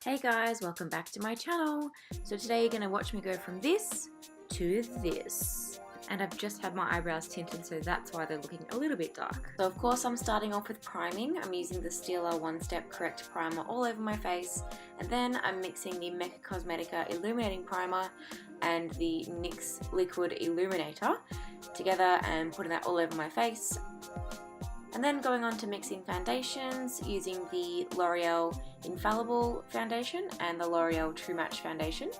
Hey guys, welcome back to my channel. So today you're going to watch me go from this to this. And I've just had my eyebrows tinted, so that's why they're looking a little bit dark. So of course I'm starting off with priming. I'm using the Stila One Step Correct Primer all over my face. And then I'm mixing the Mecca Cosmetica Illuminating Primer and the NYX Liquid Illuminator together and putting that all over my face. And then going on to mixing foundations using the L'Oreal Infallible Foundation and the L'Oreal True Match Foundation.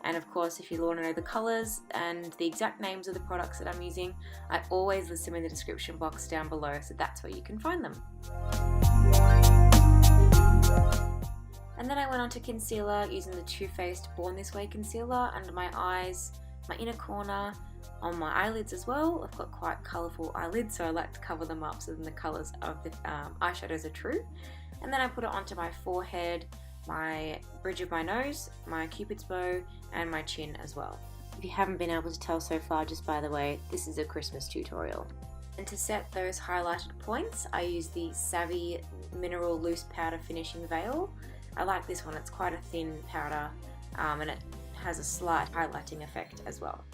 And of course, if you want to know the colours and the exact names of the products that I'm using, I always list them in the description box down below, so that's where you can find them. And then I went on to concealer using the Too Faced Born This Way concealer under my eyes, my inner corner, on my eyelids as well. I've got quite colourful eyelids, so I like to cover them up so then the colours of the eyeshadows are true. And then I put it onto my forehead, my bridge of my nose, my cupid's bow, and my chin as well. If you haven't been able to tell so far, just by the way, this is a Christmas tutorial. And to set those highlighted points, I use the Savvy Mineral Loose Powder Finishing Veil. I like this one, it's quite a thin powder and it has a slight highlighting effect as well.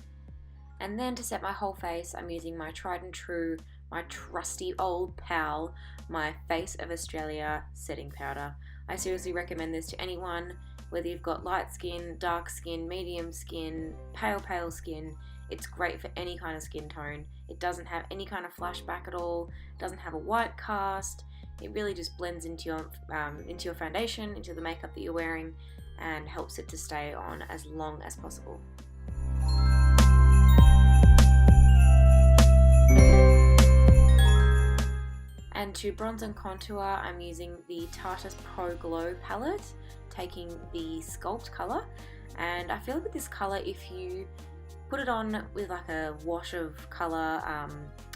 And then to set my whole face, I'm using my tried and true, my trusty old pal, my Face of Australia setting powder. I seriously recommend this to anyone, whether you've got light skin, dark skin, medium skin, pale skin. It's great for any kind of skin tone. It doesn't have any kind of flashback at all, doesn't have a white cast. It really just blends into your foundation, into the makeup that you're wearing, and helps it to stay on as long as possible. And to bronze and contour, I'm using the Tarte's Pro Glow palette, taking the Sculpt colour. And I feel with this colour, if you put it on with like a wash of colour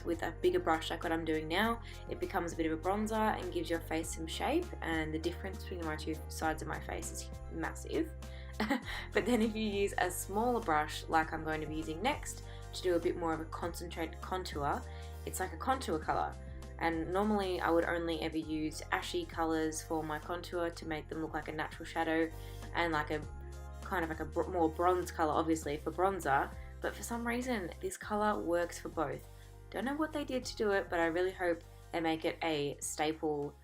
with a bigger brush like what I'm doing now, it becomes a bit of a bronzer and gives your face some shape, and the difference between my two sides of my face is massive. But then if you use a smaller brush like I'm going to be using next to do a bit more of a concentrated contour, it's like a contour colour. And normally I would only ever use ashy colours for my contour to make them look like a natural shadow, and like a kind of like a more bronze colour obviously for bronzer, but for some reason this colour works for both. Don't know what they did to do it, but I really hope they make it a staple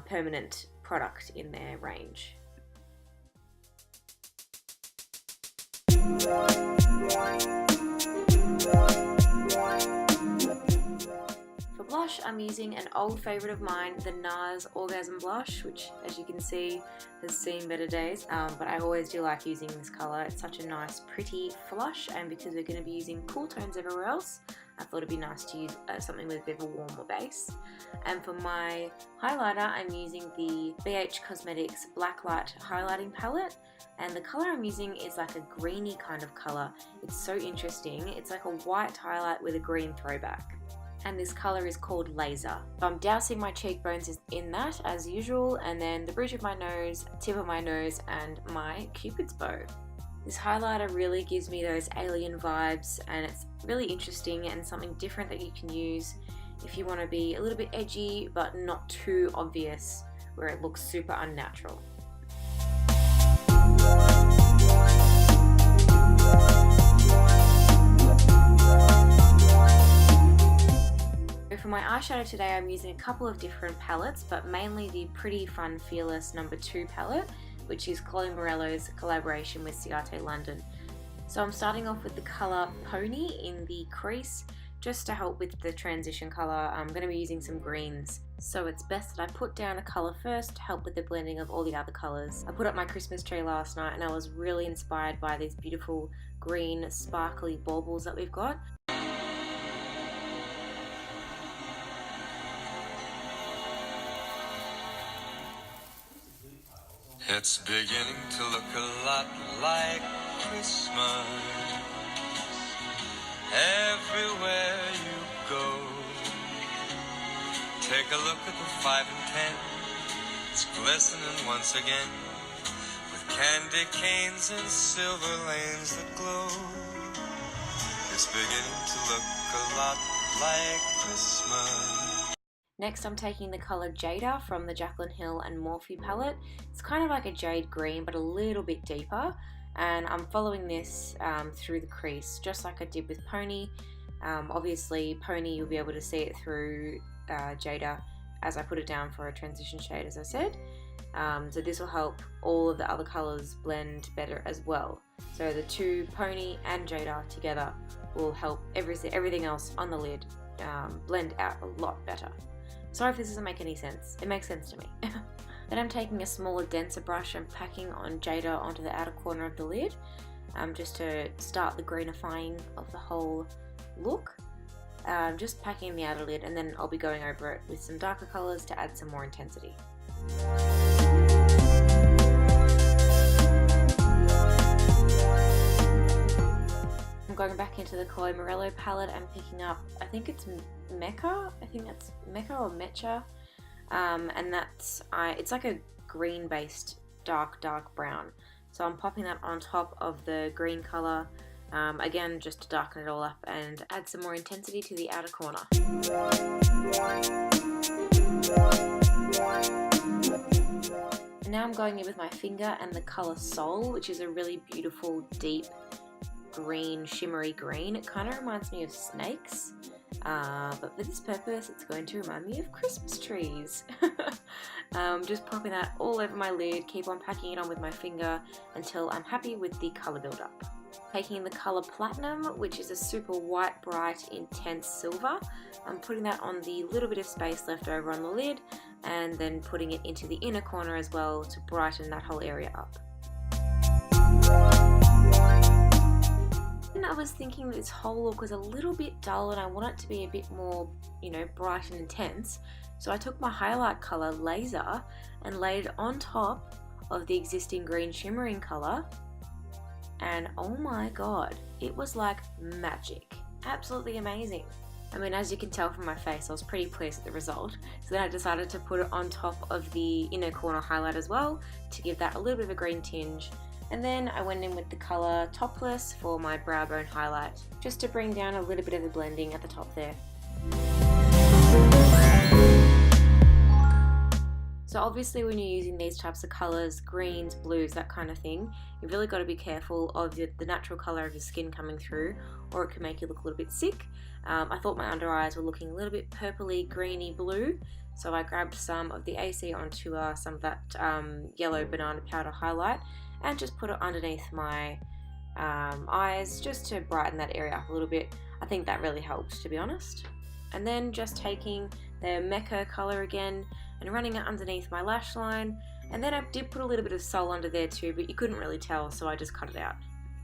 permanent product in their range. Blush, I'm using an old favourite of mine, the NARS Orgasm Blush, which as you can see has seen better days, but I always do like using this colour. It's such a nice pretty flush, and because we're going to be using cool tones everywhere else, I thought it'd be nice to use something with a bit of a warmer base. And for my highlighter, I'm using the BH Cosmetics Blacklight Highlighting Palette, and the colour I'm using is like a greeny kind of colour. It's so interesting. It's like a white highlight with a green throwback. And this colour is called Laser. I'm dousing my cheekbones in that as usual, and then the bridge of my nose, tip of my nose, and my cupid's bow. This highlighter really gives me those alien vibes, and it's really interesting and something different that you can use if you want to be a little bit edgy but not too obvious where it looks super unnatural. For my eyeshadow today, I'm using a couple of different palettes, but mainly the Pretty Fun Fearless No. 2 palette, which is Chloe Morello's collaboration with Ciate London. So I'm starting off with the colour Pony in the crease, just to help with the transition colour. I'm going to be using some greens, so it's best that I put down a colour first to help with the blending of all the other colours. I put up my Christmas tree last night and I was really inspired by these beautiful green sparkly baubles that we've got. It's beginning to look a lot like Christmas everywhere you go. Take a look at the 5 and 10. It's glistening once again with candy canes and silver lanes that glow. It's beginning to look a lot like Christmas. Next, I'm taking the colour Jada from the Jaclyn Hill and Morphe palette. It's kind of like a jade green, but a little bit deeper. And I'm following this through the crease, just like I did with Pony. Obviously, Pony, you'll be able to see it through Jada as I put it down for a transition shade, as I said. So this will help all of the other colours blend better as well. So the two, Pony and Jada, together will help everything else on the lid blend out a lot better. Sorry if this doesn't make any sense. It makes sense to me. Then I'm taking a smaller, denser brush and packing on Jada onto the outer corner of the lid, just to start the greenifying of the whole look. Just packing the outer lid, and then I'll be going over it with some darker colours to add some more intensity. I'm going back into the Chloe Morello palette and picking up, I think it's Mecca. I think that's Mecca or Mecha. And that's, it's like a green based dark brown. So I'm popping that on top of the green colour, again just to darken it all up and add some more intensity to the outer corner. And now I'm going in with my finger and the colour Soul, which is a really beautiful deep green, shimmery green. It kind of reminds me of snakes. But for this purpose, it's going to remind me of Christmas trees. Just popping that all over my lid, keep on packing it on with my finger until I'm happy with the colour build-up. Taking the colour Platinum, which is a super white, bright, intense silver, I'm putting that on the little bit of space left over on the lid, and then putting it into the inner corner as well to brighten that whole area up. I was thinking that this whole look was a little bit dull and I want it to be a bit more, bright and intense. So I took my highlight colour Laser and laid it on top of the existing green shimmering colour, and oh my god, it was like magic. Absolutely amazing. I mean, as you can tell from my face, I was pretty pleased with the result. So then I decided to put it on top of the inner corner highlight as well to give that a little bit of a green tinge. And then I went in with the colour Topless for my brow bone highlight, just to bring down a little bit of the blending at the top there. So obviously when you're using these types of colours, greens, blues, that kind of thing, you've really got to be careful of the natural colour of your skin coming through, or it can make you look a little bit sick. I thought my under eyes were looking a little bit purpley, greeny blue, so I grabbed some of the AC On Tour, some of that yellow banana powder highlight, and just put it underneath my eyes just to brighten that area up a little bit. I think that really helped, to be honest. And then just taking the Mecca colour again and running it underneath my lash line, and then I did put a little bit of Soul under there too, but you couldn't really tell, so I just cut it out.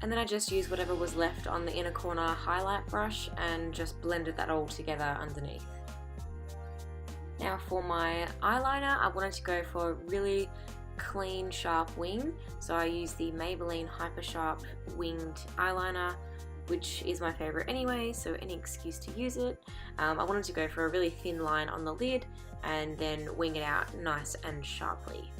And then I just used whatever was left on the inner corner highlight brush and just blended that all together underneath. Now for my eyeliner, I wanted to go for a really clean, sharp wing, so I used the Maybelline Hyper Sharp Winged Eyeliner, which is my favourite anyway, so any excuse to use it. I wanted to go for a really thin line on the lid and then wing it out nice and sharply.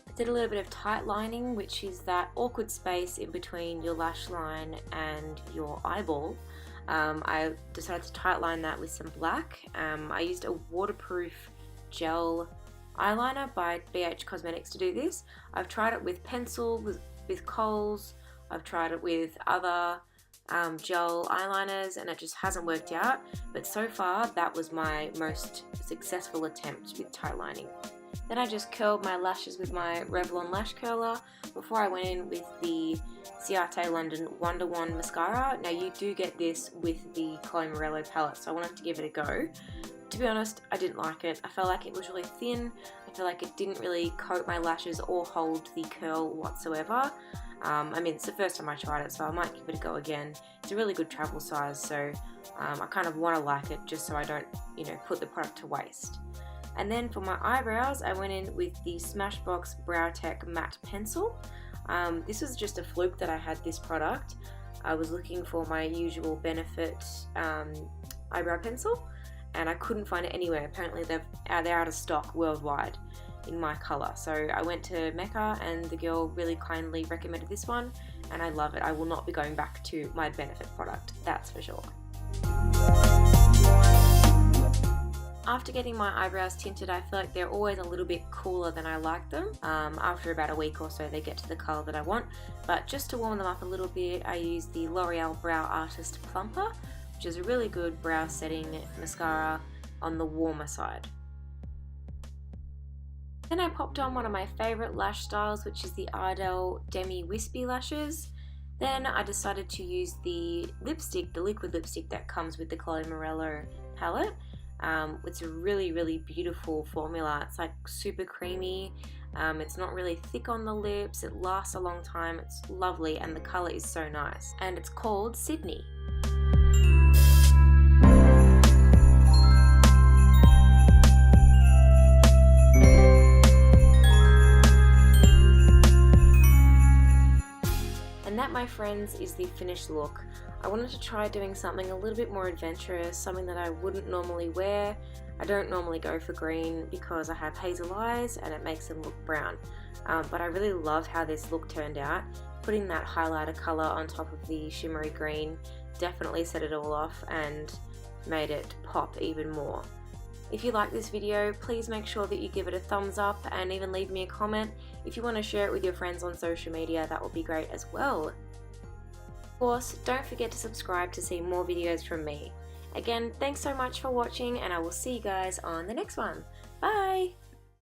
I did a little bit of tight lining, which is that awkward space in between your lash line and your eyeball. I decided to tight line that with some black. I used a waterproof gel eyeliner by BH Cosmetics to do this. I've tried it with pencil, with Kohl's, I've tried it with other gel eyeliners, and it just hasn't worked out, but so far that was my most successful attempt with tight lining. Then I just curled my lashes with my Revlon lash curler before I went in with the Ciate London Wonder Wand mascara. Now you do get this with the Chloe Morello palette, so I wanted to give it a go. To be honest, I didn't like it. I felt like it was really thin. I feel like it didn't really coat my lashes or hold the curl whatsoever. I mean, it's the first time I tried it, so I might give it a go again. It's a really good travel size, so I kind of want to like it just so I don't, put the product to waste. And then for my eyebrows, I went in with the Smashbox Brow Tech Matte Pencil. This was just a fluke that I had this product. I was looking for my usual Benefit eyebrow pencil, and I couldn't find it anywhere. Apparently they're out of stock worldwide in my colour. So I went to Mecca and the girl really kindly recommended this one, and I love it. I will not be going back to my Benefit product, that's for sure. After getting my eyebrows tinted, I feel like they're always a little bit cooler than I like them. After about a week or so they get to the colour that I want, but just to warm them up a little bit, I use the L'Oreal Brow Artist Plumper, which is a really good brow setting mascara on the warmer side. Then I popped on one of my favourite lash styles, which is the Ardell Demi Wispy Lashes. Then I decided to use the lipstick, the liquid lipstick that comes with the Chloe Morello palette. It's a really beautiful formula. It's like super creamy. It's not really thick on the lips. It lasts a long time. It's lovely and the colour is so nice. And it's called Sydney. And that, my friends, is the finished look. I wanted to try doing something a little bit more adventurous, something that I wouldn't normally wear. I don't normally go for green because I have hazel eyes and it makes them look brown. But I really love how this look turned out. Putting that highlighter colour on top of the shimmery green definitely set it all off and made it pop even more. If you like this video, please make sure that you give it a thumbs up and even leave me a comment. If you want to share it with your friends on social media, that would be great as well. Of course, don't forget to subscribe to see more videos from me. Again, thanks so much for watching and I will see you guys on the next one. Bye!